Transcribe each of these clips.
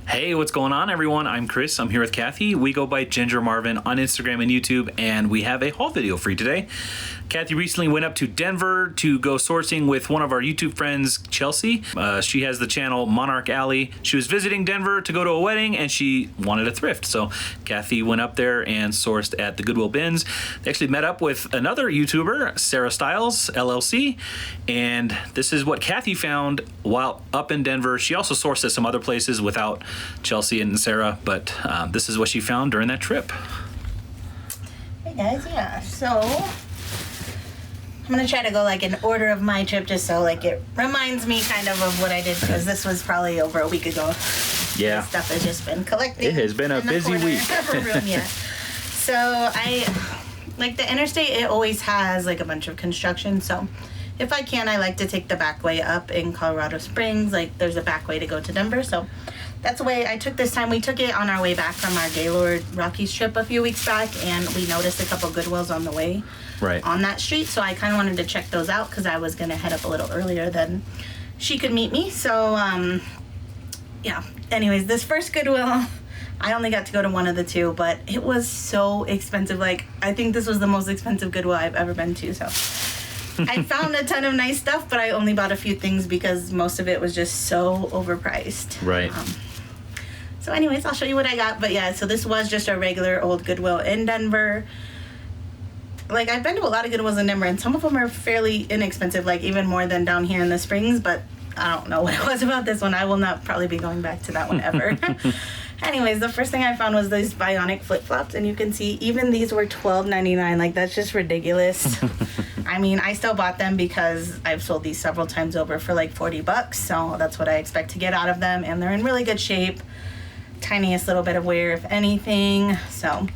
Hey, what's going on, everyone? I'm Chris. I'm here with Cathy. We go by Ginger Marvin on Instagram and YouTube, and we have a haul video for you today. Cathy recently went up to Denver to go sourcing with one of our YouTube friends, Chelsea. She has the channel Monarch Alley. She was visiting Denver to go to a wedding, and she wanted a thrift. So Cathy went up there and sourced at the Goodwill bins. They actually met up with another YouTuber, Sarah Styles, LLC, and this is what Cathy found while up in Denver. She also sourced at some other places without Chelsea and Sarah, but this is what she found during that trip. Hey guys, yeah, so I'm gonna try to go like in order of my trip just so like it reminds me kind of what I did, because this was probably over a week ago. Yeah. This stuff has just been collecting. It has been a busy week. Room, yeah. So I, like the interstate, it always has like a bunch of construction, so if I can, I like to take the back way up in Colorado Springs. Like there's a back way to go to Denver, so that's the way I took this time. We took it on our way back from our Gaylord Rockies trip a few weeks back, and we noticed a couple Goodwills on the way on that street. So I kind of wanted to check those out because I was going to head up a little earlier than she could meet me. So, yeah. Anyways, this first Goodwill, I only got to go to one of the two, but it was so expensive. Like, I think this was the most expensive Goodwill I've ever been to, so I found a ton of nice stuff, but I only bought a few things because most of it was just so overpriced. Right. So anyways, I'll show you what I got. But yeah, so this was just a regular old Goodwill in Denver. Like, I've been to a lot of Goodwills in Denver, and some of them are fairly inexpensive, like even more than down here in the Springs, but I don't know what it was about this one. I will not probably be going back to that one ever. Anyways, the first thing I found was these Bionic Flip-Flops, and you can see even these were $12.99. Like, that's just ridiculous. I mean, I still bought them because I've sold these several times over for like $40, so that's what I expect to get out of them, and they're in really good shape. Tiniest little bit of wear, if anything. So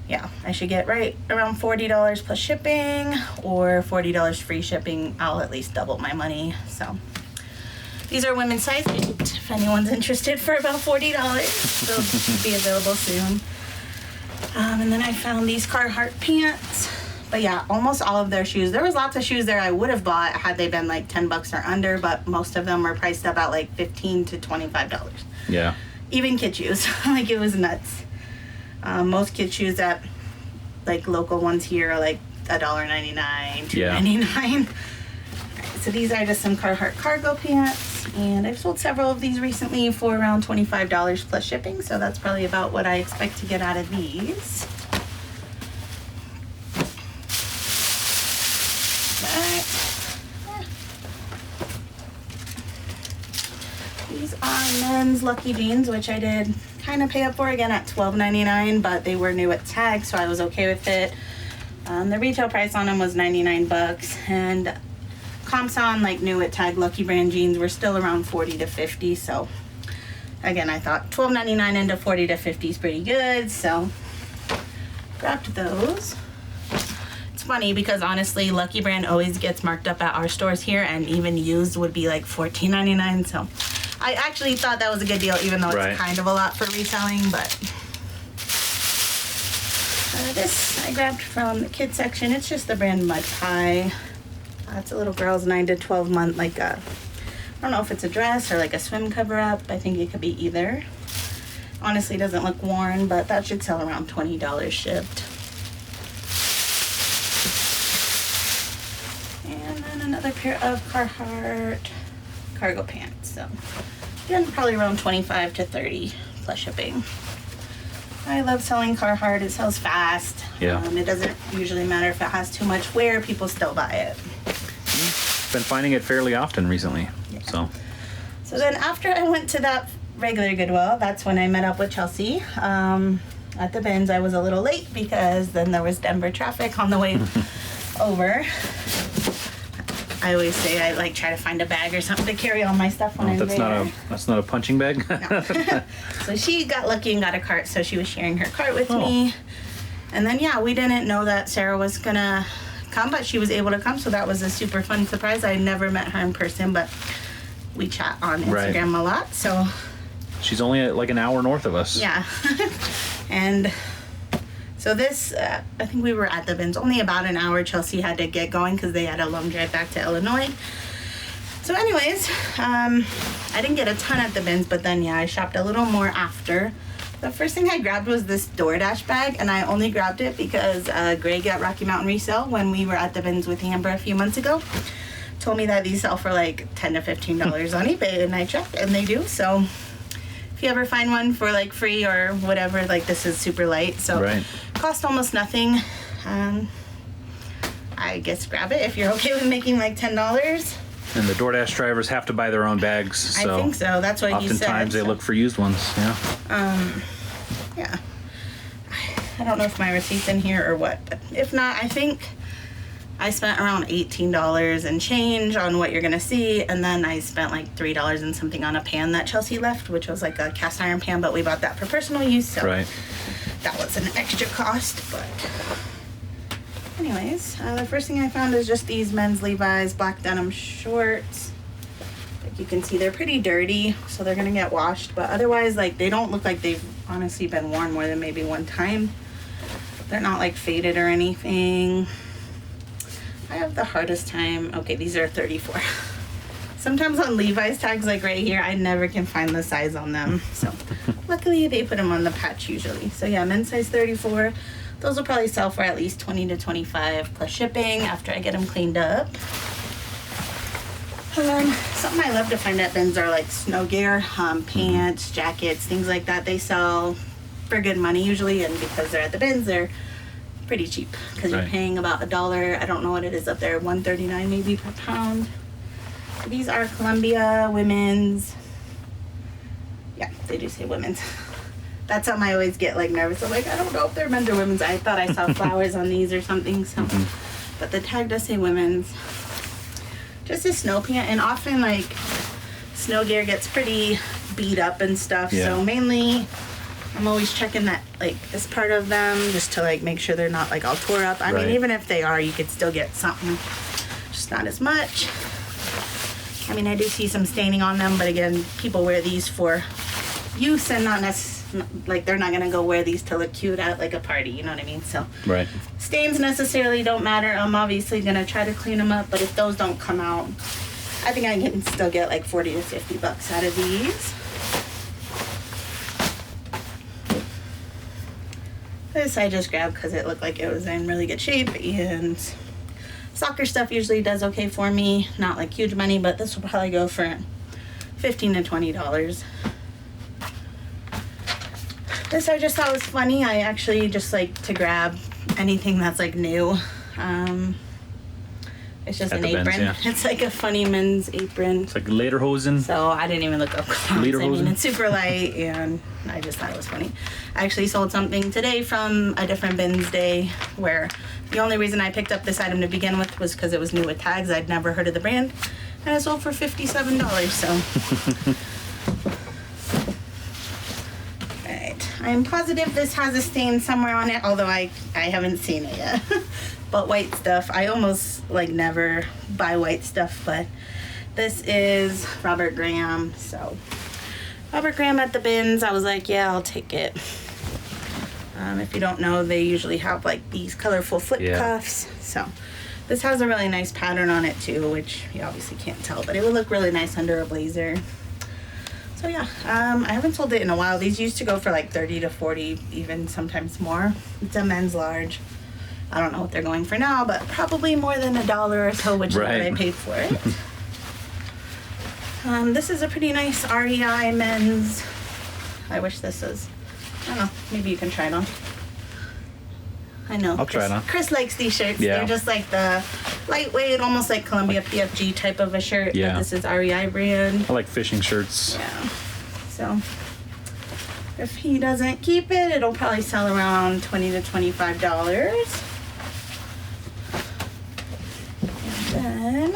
yeah, I should get right around $40 plus shipping, or $40 free shipping. I'll at least double my money. So these are women's size 8 if anyone's interested, for about $40. They'll be available soon. And then I found these Carhartt pants. But yeah, almost all of their shoes. There was lots of shoes there I would have bought had they been like $10 or under, but most of them were priced about like $15 to $25. Yeah. Even kid shoes. Like, it was nuts. Most kid shoes at like local ones here are like $1.99, $2.99. So these are just some Carhartt cargo pants, and I've sold several of these recently for around $25 plus shipping, so that's probably about what I expect to get out of these. These are men's Lucky jeans, which I did kind of pay up for, again at $12.99, but they were new at tag, so I was okay with it. The retail price on them was $99, and comps on like new at tag Lucky brand jeans were still around $40 to $50. So again, I thought $12.99 into $40 to $50 is pretty good, so grabbed those. It's funny because honestly, Lucky brand always gets marked up at our stores here, and even used would be like $14.99. So I actually thought that was a good deal, even though it's kind of a lot for reselling. But this I grabbed from the kids section. It's just the brand Mud Pie. It's a little girl's 9 to 12 month, like a, I don't know if it's a dress or like a swim cover up. I think it could be either. Honestly, doesn't look worn, but that should sell around $20 shipped. And then another pair of Carhartt cargo pants. So again, probably around $25 to $30 plus shipping. I love selling Carhartt. It sells fast. Yeah. It doesn't usually matter if it has too much wear. People still buy it. Been finding it fairly often recently. Yeah. So then after I went to that regular Goodwill, that's when I met up with Chelsea. At the bins, I was a little late because then there was Denver traffic on the way over. I always say I like try to find a bag or something to carry all my stuff when I'm there. That's not a punching bag. No. So she got lucky and got a cart, so she was sharing her cart with me. And then yeah, we didn't know that Sarah was gonna come, but she was able to come, so that was a super fun surprise. I never met her in person, but we chat on Instagram a lot. So she's only like an hour north of us. Yeah. And so this, I think we were at the bins only about an hour. Chelsea had to get going because they had a long drive back to Illinois. So anyways, I didn't get a ton at the bins, but then yeah, I shopped a little more after. The first thing I grabbed was this Doordash bag, and I only grabbed it because Greg at Rocky Mountain Resale, when we were at the bins with Amber a few months ago, told me that these sell for like $10 to $15 on eBay, and I checked, and they do. So if you ever find one for like free or whatever, like this is super light, so cost almost nothing. I guess grab it if you're okay with making like $10. And the DoorDash drivers have to buy their own bags. So I think so. That's what you said. Oftentimes they look for used ones. Yeah. Yeah. I don't know if my receipt's in here or what, but if not, I think I spent around $18 and change on what you're gonna see, and then I spent like $3 and something on a pan that Chelsea left, which was like a cast iron pan, but we bought that for personal use, so that was an extra cost. But anyways, the first thing I found is just these men's Levi's black denim shorts. Like you can see, they're pretty dirty, so they're gonna get washed, but otherwise, like, they don't look like they've honestly been worn more than maybe one time. They're not like faded or anything. I have the hardest time. Okay, these are 34. Sometimes on Levi's tags, like right here, I never can find the size on them, so luckily they put them on the patch usually. So yeah, men's size 34. Those will probably sell for at least $20 to $25 plus shipping after I get them cleaned up. Something I love to find at bins are like snow gear, pants, jackets, things like that. They sell for good money usually, and because they're at the bins, they're pretty cheap because you're paying about $1. I don't know what it is up there, $1.39 maybe per pound. These are Columbia women's. Yeah, they do say women's. That's something I always get like nervous. I'm like, I don't know if they're men's or women's. I thought I saw flowers on these or something. So, but the tag does say women's. Just a snow pant, and often like snow gear gets pretty beat up and stuff. So mainly, I'm always checking that like this part of them just to like make sure they're not like all tore up. I mean, even if they are, you could still get something, just not as much. I mean, I do see some staining on them, but again, people wear these for use and not necessarily. Like, they're not gonna go wear these to look cute at like a party, you know what I mean? So stains necessarily don't matter. I'm obviously gonna try to clean them up, but if those don't come out, I think I can still get like $40 to $50 out of these. This I just grabbed because it looked like it was in really good shape, and soccer stuff usually does okay for me. Not like huge money, but this will probably go for $15 to $20. This I just thought was funny. I actually just like to grab anything that's like new. It's just an apron. It's like a funny men's apron. It's like lederhosen. So I didn't even look up clothes. Lederhosen. I mean, it's super light, and I just thought it was funny. I actually sold something today from a different bins day where the only reason I picked up this item to begin with was because it was new with tags. I'd never heard of the brand, and it sold for $57. So. I'm positive this has a stain somewhere on it, although I haven't seen it yet. But white stuff, I almost like never buy white stuff, but this is Robert Graham. So Robert Graham at the bins, I was like, yeah, I'll take it. If you don't know, they usually have like these colorful flip cuffs. So this has a really nice pattern on it too, which you obviously can't tell, but it would look really nice under a blazer. So yeah, I haven't sold it in a while. These used to go for like 30 to 40, even sometimes more. It's a men's large. I don't know what they're going for now, but probably more than $1 or so, which is what I paid for it. This is a pretty nice REI men's. I wish this was, I don't know, maybe you can try it on. I know. I'll try it on. Chris likes these shirts. Yeah. They're just like the lightweight, almost like Columbia PFG type of a shirt. Yeah. But this is REI brand. I like fishing shirts. Yeah. So if he doesn't keep it, it'll probably sell around $20 to $25. And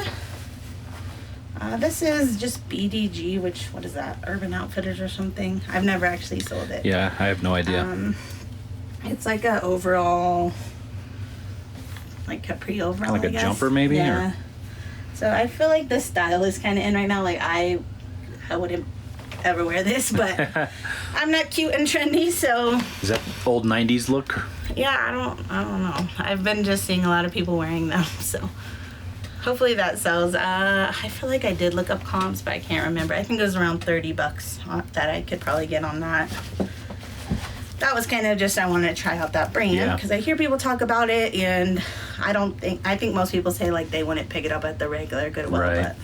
then this is just BDG, which, what is that? Urban Outfitters or something. I've never actually sold it. Yeah, I have no idea. It's like a overall, like capri overall, like I a guess. Jumper maybe? Yeah. Or? So I feel like this style is kind of in right now. Like I wouldn't ever wear this, but I'm not cute and trendy, so. Is that old 90s look? Yeah, I don't know. I've been just seeing a lot of people wearing them, so. hopefully that sells. I feel like I did look up comps, but I can't remember. I think it was around $30 that I could probably get on that. That was kind of just, I wanted to try out that brand because I hear people talk about it, and I think most people say like they wouldn't pick it up at the regular Goodwill. Right. But.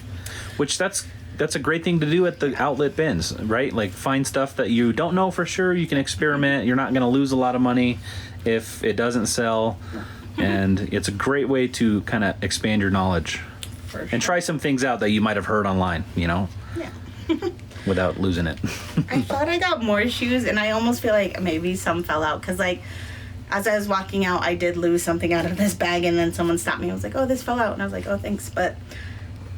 Which that's a great thing to do at the outlet bins, right? Like find stuff that you don't know for sure. You can experiment. You're not going to lose a lot of money if it doesn't sell. And it's a great way to kind of expand your knowledge and try some things out that you might have heard online, you know? Yeah. Without losing it. I thought I got more shoes, and I almost feel like maybe some fell out because, like, as I was walking out, I did lose something out of this bag, and then someone stopped me and was like, oh, this fell out. And I was like, oh, thanks. But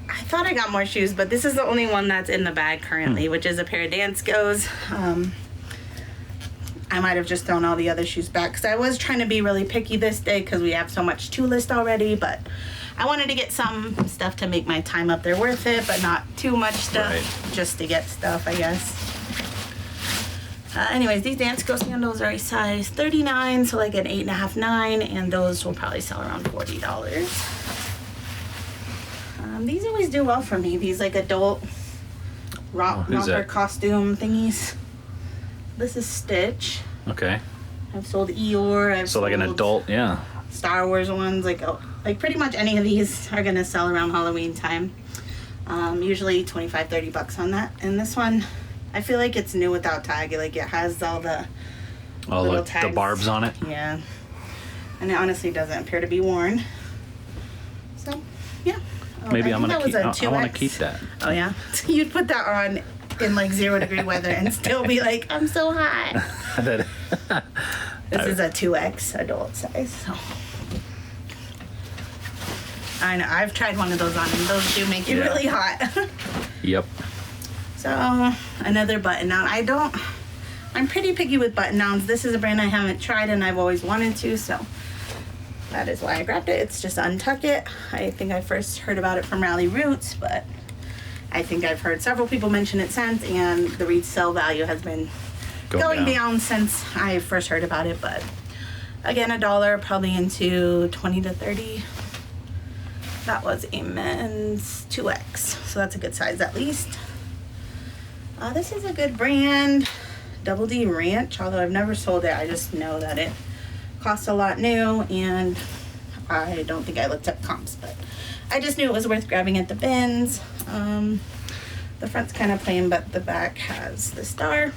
I thought I got more shoes, but this is the only one that's in the bag currently, which is a pair of Dance Goes. I might have just thrown all the other shoes back because I was trying to be really picky this day because we have so much to list already, but I wanted to get some stuff to make my time up there worth it, but not too much stuff, just to get stuff, I guess. Anyways, these Dance Go sandals are a size 39, so like an 8.5, 9, and those will probably sell around $40. These always do well for me. These like adult romper costume thingies. This is Stitch. Okay. I've sold Eeyore. So like an adult, yeah. Star Wars ones, like pretty much any of these are gonna sell around Halloween time. Usually $25-$30 on that. And this one, I feel like it's new without tag. Like it has all the little tags. The barbs on it. Yeah. And it honestly doesn't appear to be worn. So yeah. Maybe I want to keep that. Oh yeah. You'd put that on in like 0-degree weather and still be like, I'm so hot. This is a 2X adult size. So. I know, I've tried one of those on, and those do make you really hot. Yep. So, another button down. I'm pretty picky with button downs. This is a brand I haven't tried, and I've always wanted to, so that is why I grabbed it. It's just Untuck It. I think I first heard about it from Rally Roots, but I think I've heard several people mention it since, and the resale value has been going down since I first heard about it. But again, $1, probably into 20 to 30. That was a men's 2X, so that's a good size at least. This is a good brand, Double D Ranch, although I've never sold it. I just know that it costs a lot new, and I don't think I looked up comps, but I just knew it was worth grabbing at the bins. The front's kind of plain, but the back has the star.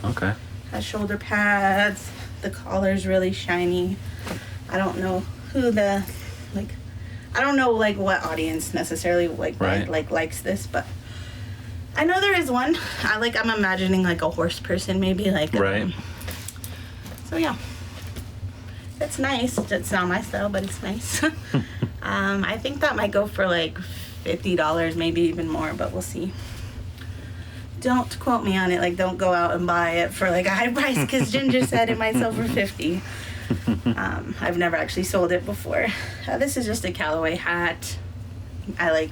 Okay. Has shoulder pads. The collar's really shiny. I don't know who I don't know what audience necessarily likes this, but I know there is one. I'm imagining like a horse person, maybe right. So yeah, it's nice. It's not my style, but it's nice. I think that might go for like $50, maybe even more, but we'll see. Don't quote me on it. Like, don't go out and buy it for like a high price because Ginger said it might sell for $50. I've never actually sold it before. This is just a Callaway hat. I like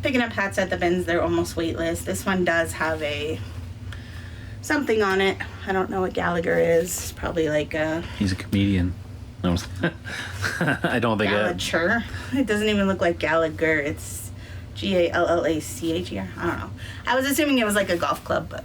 picking up hats at the bins. They're almost weightless. This one does have something on it. I don't know what Gallagher is. Probably like he's a comedian. No. I don't think Gallagher. It doesn't even look like Gallagher. It's Gallacher. I don't know. I was assuming it was like a golf club, but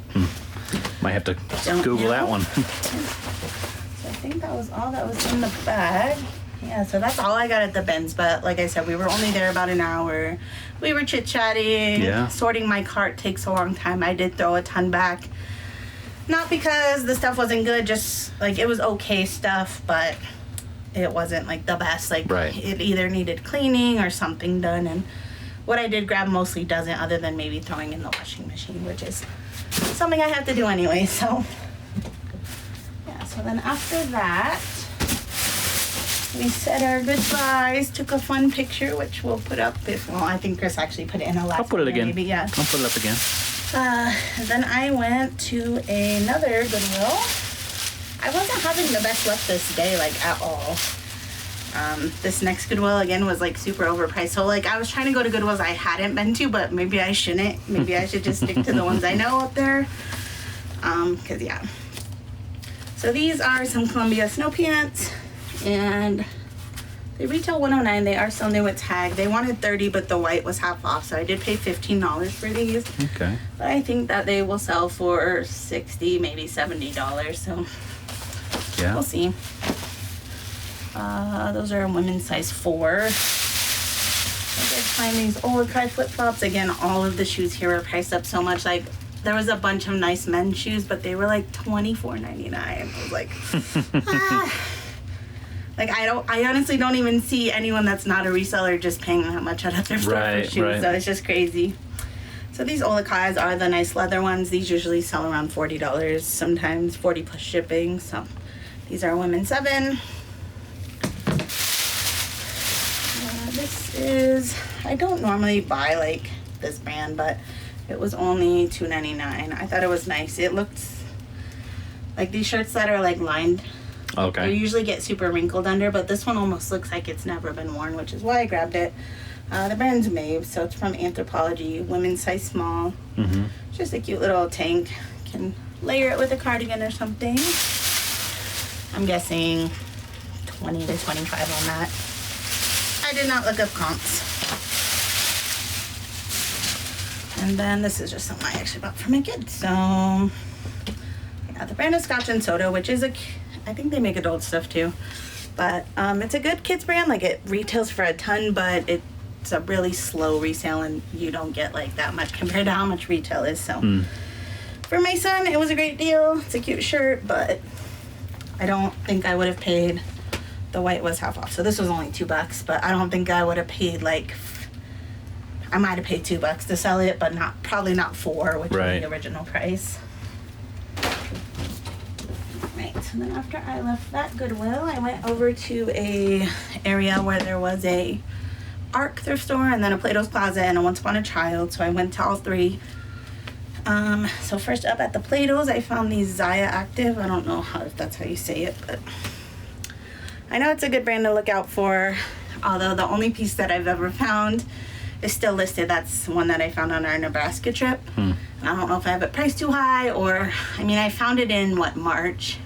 might have to Google that one. So I think that was all that was in the bag. Yeah, so that's all I got at the bins. But like I said, we were only there about an hour. We were chit-chatting. Yeah. Sorting my cart takes a long time. I did throw a ton back. Not because the stuff wasn't good, just like it was okay stuff, but it wasn't like the best. Like It either needed cleaning or something done, and what I did grab mostly doesn't, other than maybe throwing in the washing machine, which is something I have to do anyway. So yeah, so then after that we said our goodbyes, took a fun picture, which we'll put up I think Chris actually put it in a last I'll put it again. Maybe, yeah. I'll put it up again. Then I went to another Goodwill. I wasn't having the best luck this day, like, at all. This next Goodwill, again, was, like, super overpriced. So, like, I was trying to go to Goodwills I hadn't been to, but maybe I shouldn't. Maybe I should just stick to the ones I know up there. Because, yeah. So these are some Columbia snow pants. And They retail $109. They are still new with tag. They wanted $30, but the white was half off, so I did pay $15 for these. Okay. But I think that they will sell for $60, maybe $70. So Yeah. we'll see. Those are women's size 4. I did find these Levi flip-flops. Again, all of the shoes here are priced up so much. Like, there was a bunch of nice men's shoes, but they were like $24.99. I was like, Like, I honestly don't even see anyone that's not a reseller just paying that much at a thrift store for shoes. So it's just crazy. So these Olakais are the nice leather ones. These usually sell around $40, sometimes 40 plus shipping. So these are women's 7. This is, I don't normally buy like this brand, but it was only $2.99. I thought it was nice. It looked like these shirts that are like lined. Okay. They usually get super wrinkled under, but this one almost looks like it's never been worn, which is why I grabbed it. The brand's Maeve, so it's from Anthropologie, women's size small. Mm-hmm. Just a cute little tank. Can layer it with a cardigan or something. I'm guessing 20 to 25 on that. I did not look up comps. And then this is just something I actually bought for my kids. So, yeah, the brand is Scotch and Soda, which is I think they make adult stuff too. But it's a good kids brand. Like, it retails for a ton, but it's a really slow resale, and you don't get like that much compared to how much retail is. So for my son, it was a great deal. It's a cute shirt, but I don't think I would have paid. The white was half off, so this was only $2, but I don't think I would have paid like, I might have paid $2 to sell it, but probably not $4, which was the original price. Right, so then after I left that Goodwill, I went over to a area where there was a ARC thrift store, and then a Plato's Closet, and a Once Upon a Child, so I went to all 3. So first up at the Plato's, I found these Zaya Active. I don't know if that's how you say it, but I know it's a good brand to look out for, although the only piece that I've ever found is still listed. That's one that I found on our Nebraska trip. And I don't know if I have it priced too high, or, I mean, I found it in, March,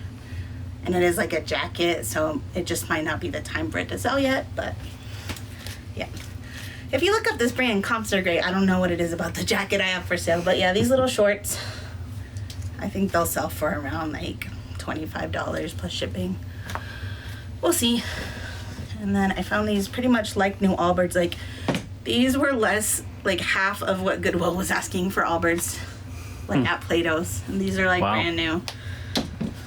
and it is like a jacket, so it just might not be the time for it to sell yet, but yeah. If you look up this brand, comps are great. I don't know what it is about the jacket I have for sale, but yeah, these little shorts, I think they'll sell for around like $25 plus shipping. We'll see. And then I found these pretty much like new Allbirds. Like, these were less, like half of what Goodwill was asking for Allbirds, like at Plato's. And these are like brand new.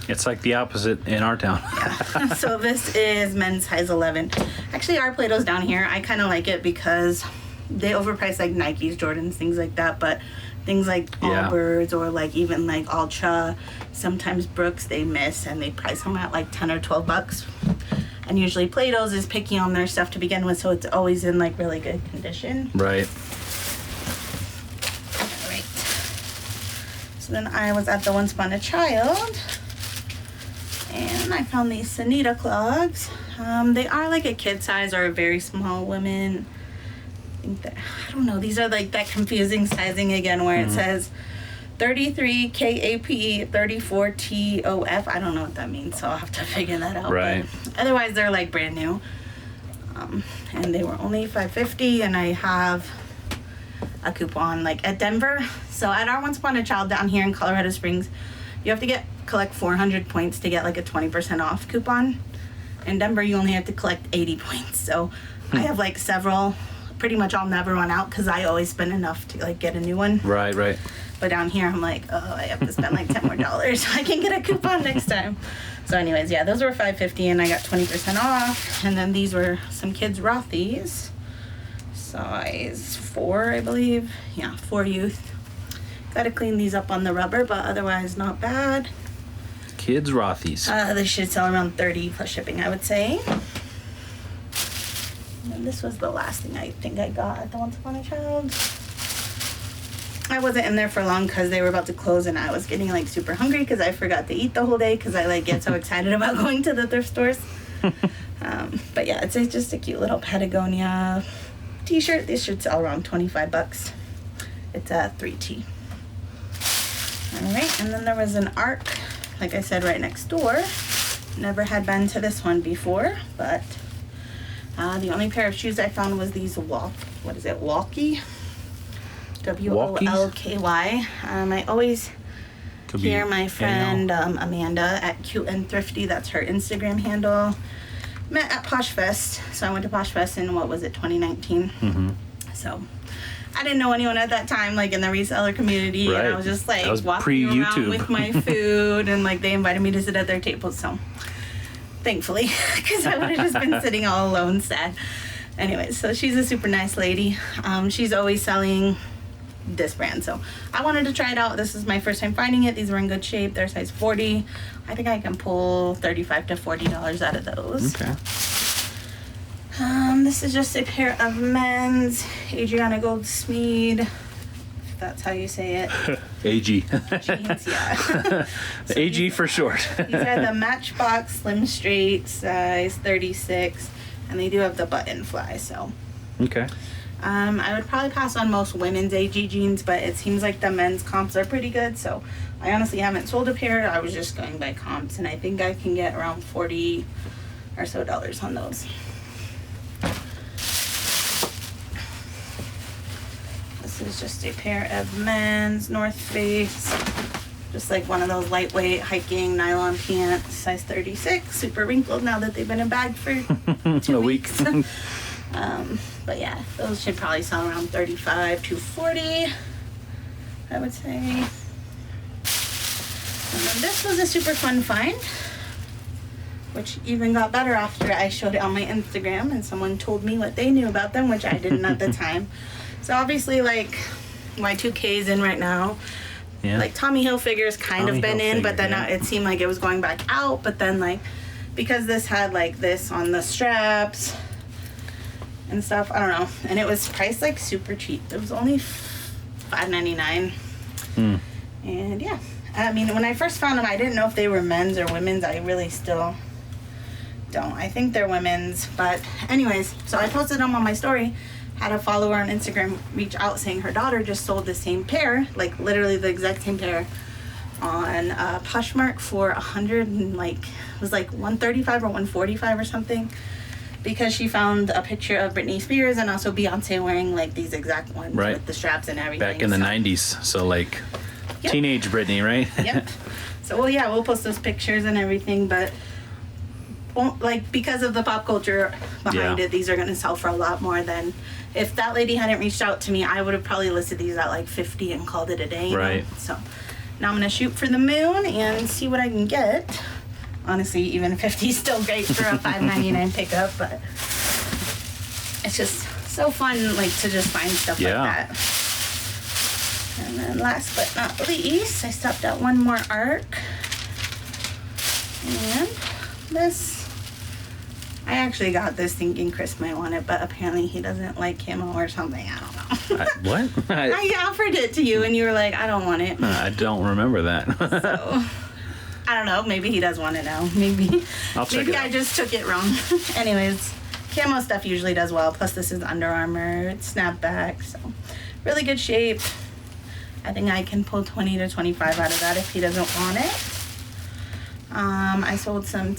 It's like the opposite in our town. Yeah. So this is men's size 11. Actually, our Plato's down here, I kind of like it because they overprice like Nikes, Jordans, things like that. But things like Allbirds or like even like Ultra, sometimes Brooks, they miss and they price them at like 10 or $12. And usually Plato's is picky on their stuff to begin with, so it's always in like really good condition. Right. Alright. So then I was at the Once Upon a Child, and I found these Sunita Clogs. They are like a kid size or a very small women. I don't know, these are like that confusing sizing again where it says 33 KAP, 34 TOF. I don't know what that means, so I'll have to figure that out. Right. But otherwise, they're like brand new. And they were only $5.50, and I have a coupon like at Denver. So at our Once Upon a Child down here in Colorado Springs, you have to collect 400 points to get like a 20% off coupon. In Denver, you only have to collect 80 points. So I have like several. Pretty much I'll never run out because I always spend enough to like get a new one. Right. But down here I'm like, oh, I have to spend like $10 more so I can get a coupon next time. So anyways, yeah, those were $5.50 and I got 20% off. And then these were some kids' Rothy's, size 4, I believe. Yeah, 4 youth. Got to clean these up on the rubber, but otherwise not bad. Kids' Rothy's. They should sell around 30 plus shipping, I would say. And this was the last thing I think I got at the Once Upon a Child. I wasn't in there for long because they were about to close, and I was getting like super hungry because I forgot to eat the whole day because I like get so excited about going to the thrift stores. But yeah, it's just a cute little Patagonia t-shirt. These should sell around $25. It's a 3T. All right, and then there was an ARC, like I said, right next door. Never had been to this one before, but The only pair of shoes I found was these Walkie? WOLKY. I always hear my friend Amanda at Cute and Thrifty, that's her Instagram handle, met at Posh Fest. So I went to Posh Fest in, 2019? So I didn't know anyone at that time, like in the reseller community. Right. And I was just like walking pre-YouTube around with my food, and like they invited me to sit at their table. So thankfully, because I would have just been sitting all alone, sad. Anyway, so she's a super nice lady. She's always selling this brand, so I wanted to try it out. This is my first time finding it. These were in good shape. They're size 40. I think I can pull $35 to $40 out of those. Okay. This is just a pair of men's Adriana Goldsmeed, if that's how you say it. AG. Jeans, yeah. So AG for short. These are the Matchbox Slim Straight, size 36, and they do have the button fly, so. Okay. I would probably pass on most women's AG jeans, but it seems like the men's comps are pretty good, so I honestly haven't sold a pair. I was just going by comps, and I think I can get around $40 or so on those. This is just a pair of men's North Face, just like one of those lightweight hiking nylon pants, size 36, super wrinkled now that they've been in bag for 2 weeks. But yeah, those should probably sell around $35 to $40, I would say. And then this was a super fun find, which even got better after I showed it on my Instagram and someone told me what they knew about them, which I didn't at the time. So obviously, like, Y2K is in right now. Yeah. Like, Tommy Hilfiger's kind of been in, but then it seemed like it was going back out. But then, like, because this had, like, this on the straps and stuff, I don't know. And it was priced, like, super cheap. It was only $5.99. And, yeah. I mean, when I first found them, I didn't know if they were men's or women's. I really still don't. I think they're women's. But anyways, so I posted them on my story. Had a follower on Instagram reach out saying her daughter just sold the same pair, like literally the exact same pair, on Poshmark for 100 and like it was like 135 or 145 or something, because she found a picture of Britney Spears and also Beyonce wearing like these exact ones with the straps and everything. Back in the 90s, so like teenage Britney, right? Yep. So well, yeah, we'll post those pictures and everything, but like because of the pop culture behind it, these are going to sell for a lot more than if that lady hadn't reached out to me. I would have probably listed these at like 50 and called it a day. Right. So now I'm going to shoot for the moon and see what I can get. Honestly, even 50 is still great for a $5.99 pickup, but it's just so fun, like to just find stuff like that. And then last but not least, I stopped at One More Arc, and this. I actually got this thinking Chris might want it, but apparently he doesn't like camo or something. I don't know. What? I offered it to you and you were like, I don't want it. I don't remember that. So, I don't know. Maybe he does want it now. Maybe I just took it wrong. Anyways, camo stuff usually does well. Plus this is Under Armour. It's snapback. So, really good shape. I think I can pull 20 to 25 out of that if he doesn't want it. I sold some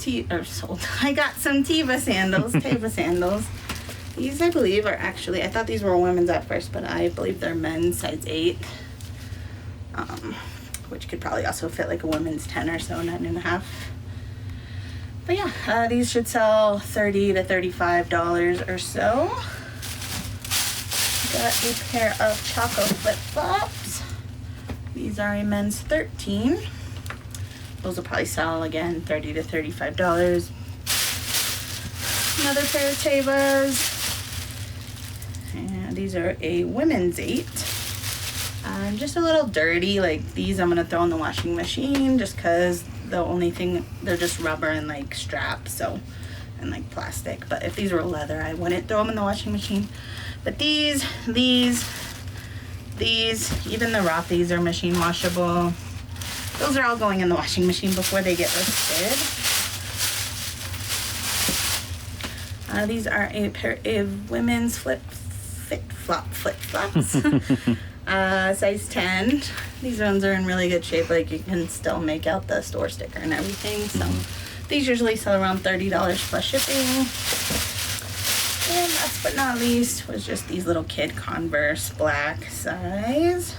I got some Teva sandals. These, I believe, are actually, I thought these were women's at first, but I believe they're men's, size 8. Which could probably also fit like a women's 10 or so, 9.5. But yeah, these should sell $30 to $35 or so. Got a pair of Choco flip-flops. These are a men's 13. Those will probably sell again $30 to $35. Another pair of Tevas. And these are a women's 8. Just a little dirty. Like these I'm gonna throw in the washing machine just cause the only thing, they're just rubber and like straps, so, and like plastic. But if these were leather, I wouldn't throw them in the washing machine. But these, even the Rothy's are machine washable. Those are all going in the washing machine before they get listed. These are a pair of women's flip-flops. Size 10. These ones are in really good shape. Like you can still make out the store sticker and everything. So these usually sell around $30 plus shipping. And last but not least was just these little kid Converse black size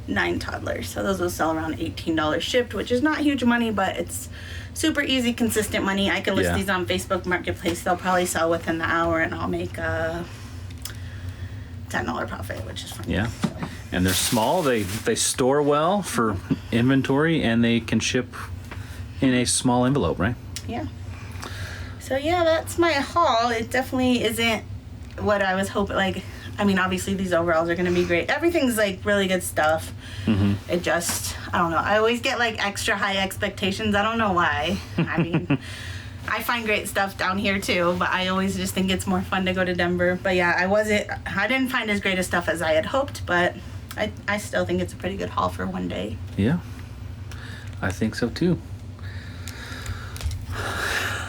9 toddlers. So those will sell around $18 shipped, which is not huge money, but it's super easy, consistent money. I can list these on Facebook Marketplace. They'll probably sell within the hour, and I'll make a $10 profit, which is fun. Yeah. So. And they're small. They store well for inventory, and they can ship in a small envelope, right? Yeah. So yeah, that's my haul. It definitely isn't what I was hoping. Like, I mean, obviously these overalls are going to be great. Everything's like really good stuff. It just, I don't know. I always get like extra high expectations. I don't know why. I mean, I find great stuff down here too, but I always just think it's more fun to go to Denver. But yeah, I didn't find as great a stuff as I had hoped, but I still think it's a pretty good haul for one day. Yeah, I think so too.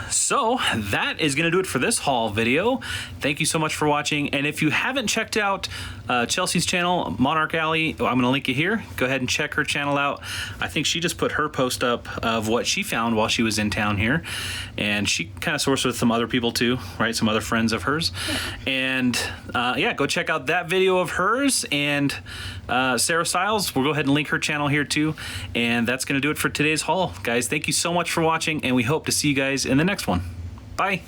So that is going to do it for this haul video. Thank you so much for watching. And if you haven't checked out Chelsea's channel, Monarch Alley, I'm going to link it here. Go ahead and check her channel out. I think she just put her post up of what she found while she was in town here. And she kind of sourced with some other people too, right? Some other friends of hers. And yeah, go check out that video of hers. And Sarah Stiles, we'll go ahead and link her channel here too. And that's going to do it for today's haul. Guys, thank you so much for watching, and we hope to see you guys in the next one. Bye.